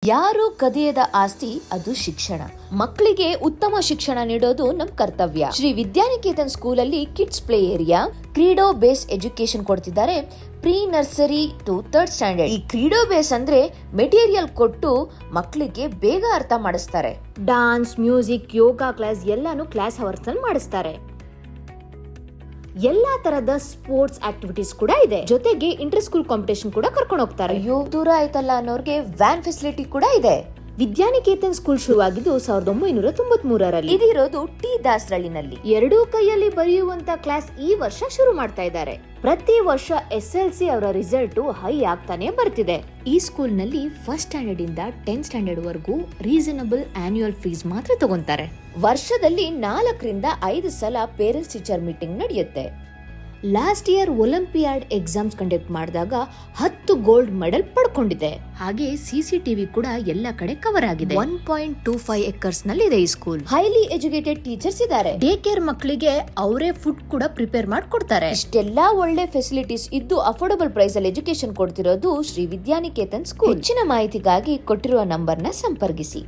ಯಾರು ಕದಿಯದ ಆಸ್ತಿ ಅದು ಶಿಕ್ಷಣ. ಮಕ್ಕಳಿಗೆ ಉತ್ತಮ ಶಿಕ್ಷಣ ನೀಡೋದು ನಮ್ ಕರ್ತವ್ಯ. ಶ್ರೀ ವಿದ್ಯಾನಿಕೇತನ್ ಸ್ಕೂಲ್ ಅಲ್ಲಿ kids play area, Kreedo base education ಕೊಡ್ತಿದ್ದಾರೆ. Pre nursery to 3rd standard. ಈ ಕ್ರೀಡೋ ಬೇಸ್ ಅಂದ್ರೆ ಮೆಟೀರಿಯಲ್ ಕೊಟ್ಟು ಮಕ್ಕಳಿಗೆ ಬೇಗ ಅರ್ಥ ಮಾಡಿಸ್ತಾರೆ. ಡಾನ್ಸ್, ಮ್ಯೂಸಿಕ್, ಯೋಗ ಕ್ಲಾಸ್ ಎಲ್ಲಾನು ಕ್ಲಾಸ್ ಅವರ್ಸ್ ನಲ್ಲಿ ಮಾಡಿಸ್ತಾರೆ. ಎಲ್ಲಾ ತರದ ಸ್ಪೋರ್ಟ್ಸ್ ಆಕ್ಟಿವಿಟೀಸ್ ಕೂಡ ಇದೆ. ಜೊತೆಗೆ ಇಂಟರ್ ಸ್ಕೂಲ್ ಕಾಂಪಿಟೇಷನ್ ಕೂಡ ಕರ್ಕೊಂಡು ಹೋಗ್ತಾರೆ. ಅಯ್ಯೋ ದೂರ ಆಯ್ತಲ್ಲ ಅನ್ನೋರ್ಗೆ ವ್ಯಾನ್ ಫೆಸಿಲಿಟಿ ಕೂಡ ಇದೆ. ವಿದ್ಯಾನಿಕೇತನ್ ಸ್ಕೂಲ್ ಶುರುವಾಗಿದ್ದು 1993ರಲ್ಲಿ. ಇದಿರೋದು ಟಿ ದಾಸರಳ್ಳಿನಲ್ಲಿ. ಎರಡೂ ಕೈಯಲ್ಲಿ ಬರೆಯುವಂತ ಕ್ಲಾಸ್ ಈ ವರ್ಷ ಶುರು ಮಾಡ್ತಾ ಇದ್ದಾರೆ. ಪ್ರತಿ ವರ್ಷ SLC ಅವರ ರಿಸಲ್ಟ್ ಹೈ ಆಗ್ತಾನೆ ಬರ್ತಿದೆ. ಈ ಸ್ಕೂಲ್ ನಲ್ಲಿ 1st ಸ್ಟ್ಯಾಂಡರ್ಡ್ ಇಂದ 10th ಸ್ಟ್ಯಾಂಡರ್ಡ್ ವರೆಗೂ ರೀಸನಬಲ್ ಆನ್ಯುವಲ್ ಫೀಸ್ ಮಾತ್ರ ತಗೊಂತಾರೆ. ವರ್ಷದಲ್ಲಿ 4ರಿಂದ 5 ಸಲ ಪೇರೆಂಟ್ಸ್ ಟೀಚರ್ ಮೀಟಿಂಗ್ ನಡೆಯುತ್ತೆ. Last year olympiad exams conduct ಮಾಡಿದಾಗ 10 ಗೋಲ್ಡ್ ಮೆಡಲ್ ಪಡ್ಕೊಂಡಿದೆ. ಹಾಗೆ CCTV ಕೂಡ ಎಲ್ಲ ಕಡೆ ಕವರ್ ಆಗಿದೆ. 1.25 ಎಕರ್ಸ್ ನಲ್ಲಿ ಇದೆ ಈ ಸ್ಕೂಲ್. ಹೈಲಿ ಎಜುಕೇಟೆಡ್ ಟೀಚರ್ಸ್ ಇದ್ದಾರೆ. ಡೇ ಕೇರ್ ಮಕ್ಕಳಿಗೆ ಅವರೇ ಫುಡ್ ಕೂಡ ಪ್ರಿಪೇರ್ ಮಾಡ್ಕೊಡ್ತಾರೆ. ಇಷ್ಟೆಲ್ಲಾ ಒಳ್ಳೆ ಫೆಸಿಲಿಟೀಸ್ ಇದ್ದು ಅಫೋರ್ಡಬಲ್ ಪ್ರೈಸ್ ಅಲ್ಲಿ ಎಜುಕೇಶನ್ ಕೊಡ್ತಿರೋದು ಶ್ರೀ ವಿದ್ಯಾನಿಕೇತನ್ ಸ್ಕೂಲ್. ಹೆಚ್ಚಿನ ಮಾಹಿತಿಗಾಗಿ ಕೊಟ್ಟಿರುವ ನಂಬರ್ನ ಸಂಪರ್ಕಿಸಿ.